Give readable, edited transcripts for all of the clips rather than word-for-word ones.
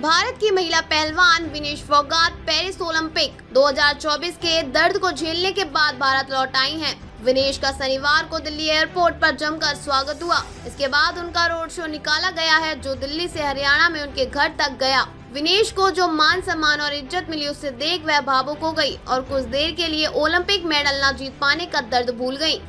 भारत की महिला पहलवान विनेश फोगाट पेरिस ओलंपिक 2024 के दर्द को झेलने के बाद भारत लौट आई हैं। विनेश का शनिवार को दिल्ली एयरपोर्ट पर जमकर स्वागत हुआ। इसके बाद उनका रोड शो निकाला गया है, जो दिल्ली से हरियाणा में उनके घर तक गया। विनेश को जो मान सम्मान और इज्जत मिली, उससे देख वह भावुक हो गई और कुछ देर के लिए ओलंपिक मेडल न जीत पाने का दर्द भूल गई।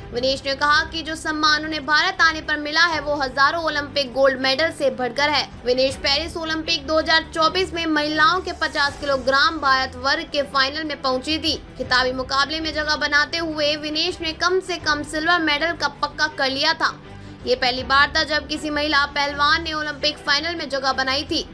विनेश ने कहा कि जो सम्मान उन्हें भारत आने पर मिला है वो हजारों ओलंपिक गोल्ड मेडल से बढ़कर है। विनेश पेरिस ओलंपिक 2024 में महिलाओं के 50 किलोग्राम भारत वर्ग के फाइनल में पहुंची थी। खिताबी मुकाबले में जगह बनाते हुए विनेश ने कम से कम सिल्वर मेडल का पक्का कर लिया था। ये पहली बार था जब किसी महिला पहलवान ने ओलंपिक फाइनल में जगह बनाई थी।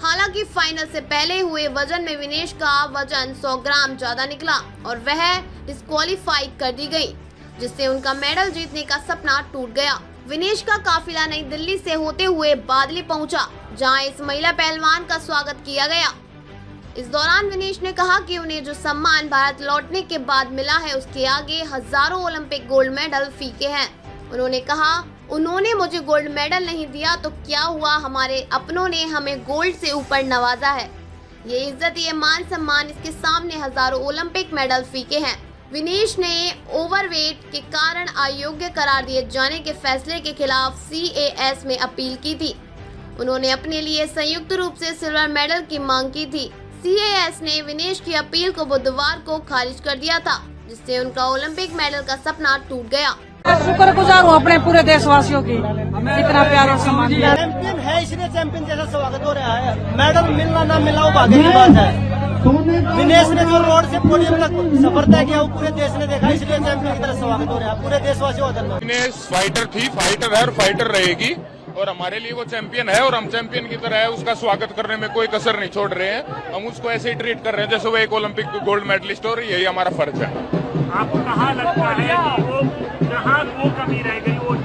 हालांकि फाइनल से पहले हुए वजन में विनेश का वजन 100 ग्राम ज्यादा निकला और वह डिस्क्वालीफाई कर दी गई, जिससे उनका मेडल जीतने का सपना टूट गया। विनेश का काफिला नई दिल्ली से होते हुए बादली पहुंचा, जहां इस महिला पहलवान का स्वागत किया गया। इस दौरान विनेश ने कहा कि उन्हें जो सम्मान भारत लौटने के बाद मिला है, उसके आगे हजारों ओलंपिक गोल्ड मेडल फीके हैं। उन्होंने कहा, उन्होंने मुझे गोल्ड मेडल नहीं दिया तो क्या हुआ, हमारे अपनों ने हमें गोल्ड से ऊपर नवाजा है। ये इज्जत, ये मान सम्मान, इसके सामने हजारों ओलंपिक मेडल फीके हैं। विनेश ने ओवरवेट के कारण अयोग्य करार दिए जाने के फैसले के खिलाफ CAS में अपील की थी। उन्होंने अपने लिए संयुक्त रूप से सिल्वर मेडल की मांग की थी। CAS ने विनेश की अपील को बुधवार को खारिज कर दिया था, जिससे उनका ओलंपिक मेडल का सपना टूट गया। शुक्रगुजार हूँ अपने पूरे देशवासियों की, इतना प्यार और सम्मान। चैंपियन है, इसलिए चैंपियन जैसा स्वागत हो रहा है। मेडल मिलना ना मिलना वो भाग्य की बात है। विनेश ने जो रोड से पोडियम तक सफर तय किया, वो पूरे देश ने देखा, इसलिए चैंपियन की तरह स्वागत हो रहा है। पूरे देशवासियों का धन्यवाद। विनेश फाइटर थी, फाइटर है और फाइटर रहेगी, और हमारे लिए वो चैंपियन है और हम चैंपियन की तरह है। उसका स्वागत करने में कोई कसर नहीं छोड़ रहे हैं। हम उसको ऐसे ही ट्रीट कर रहे हैं जैसे वो एक ओलंपिक गोल्ड मेडलिस्ट हो, यही हमारा फर्ज है। आपको कहाँ लगता है कि वो कहाँ वो कमी रह गई? वो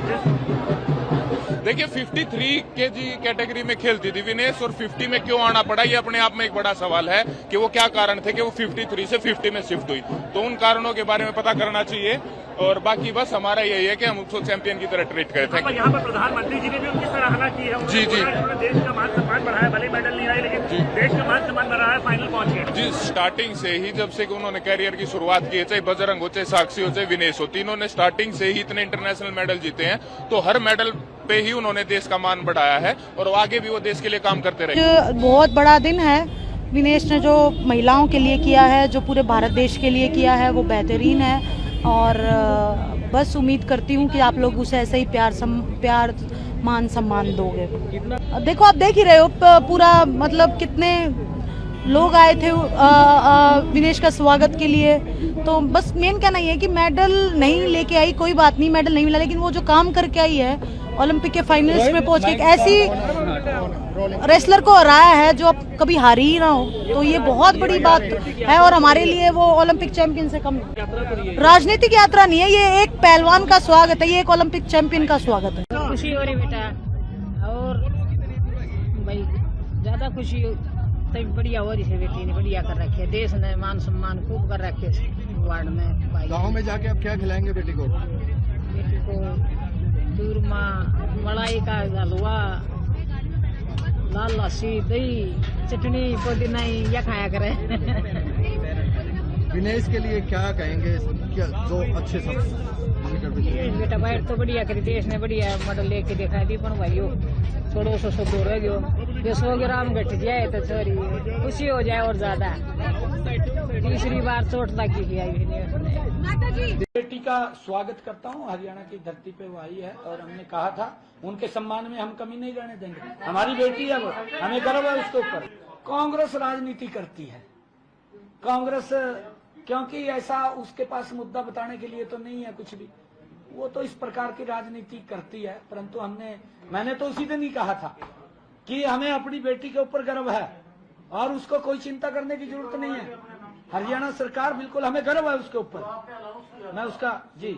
देखिए 53 kg कैटेगरी में खेलती थी विनेश, और 50 में क्यों आना पड़ा, ये अपने आप में एक बड़ा सवाल है कि वो क्या कारण थे कि वो 53 से 50 में शिफ्ट हुई। तो उन कारणों के बारे में पता करना चाहिए, और बाकी बस हमारा यही है कि हम उसको चैंपियन की तरह ट्रीट करें। Thank you. यहाँ पर प्रधानमंत्री जी ने भी उनकी सराहना की है। जी जी, देश का मान सम्मान बढ़ाया, भले मेडल नहीं आए लेकिन देश का मान सम्मान बढ़ाया है, फाइनल पहुंच गए। जी, स्टार्टिंग से ही जब से उन्होंने कैरियर की शुरुआत की है, चाहे बजरंग हो, चाहे साक्षी हो, चाहे विनेश हो, तीनों ने स्टार्टिंग से ही इतने इंटरनेशनल मेडल जीते हैं। तो हर मेडल पे ही उन्होंने देश का मान बढ़ाया है और आगे भी वो देश के लिए काम करते रहे। बहुत बड़ा दिन है। विनेश ने जो महिलाओं के लिए किया है, जो पूरे भारत देश के लिए किया है, वो बेहतरीन है। और बस उम्मीद करती हूँ कि आप लोग उसे ऐसे ही प्यार मान सम्मान दोगे। देखो, आप देख ही रहे हो पूरा, मतलब कितने लोग आए थे विनेश का स्वागत के लिए। तो बस मेन कहना ये है कि मेडल नहीं लेके आई, कोई बात नहीं, मेडल नहीं मिला, लेकिन वो जो काम करके आई है ओलंपिक के फाइनल्स में पहुंच के, एक ऐसी रेसलर को हराया है जो अब कभी हारी ही ना हो, तो ये बहुत बड़ी बात है। और हमारे लिए वो ओलंपिक चैंपियन से कम राजनीतिक यात्रा नहीं है, ये एक पहलवान का स्वागत है, ये एक ओलंपिक चैंपियन का स्वागत है। खुशी हो रही बेटा, और भाई ज्यादा खुशी तब बढ़िया हो रही है। बेटी ने बढ़िया कर रखे, देश ने मान सम्मान खूब कर रखे वार्ड में। गाँव में जाके अब क्या खिलाएंगे बेटी को? बेटी को चूरमा, मलाई का हलवा, लाल लस्सी, दही, चटनी, पुदीना या खाया करे। विनेश के लिए क्या कहेंगे, क्या जो अच्छे सब बेटा बाइट तो बढ़िया करी, देश ने बढ़िया मेडल लेके दिखा दी, पर भाई थोड़ा सा सब रह गयो, 100 ग्राम घट जाए तो सॉरी खुशी हो जाए और ज्यादा। तीसरी बार चोट लगी थी बेटी का स्वागत करता हूं। हरियाणा की धरती पे वो आई है और हमने कहा था उनके सम्मान में हम कमी नहीं रहने देंगे। हमारी बेटी है, वो हमें गर्व है उसके ऊपर। कांग्रेस राजनीति करती है, कांग्रेस क्योंकि ऐसा उसके पास मुद्दा बताने के लिए तो नहीं है कुछ भी, वो तो इस प्रकार की राजनीति करती है। परंतु मैंने तो उसी दिन ही कहा था कि हमें अपनी बेटी के ऊपर गर्व है और उसको कोई चिंता करने की जरूरत नहीं है। हरियाणा सरकार बिल्कुल, हमें गर्व है उसके ऊपर। मैं उसका जी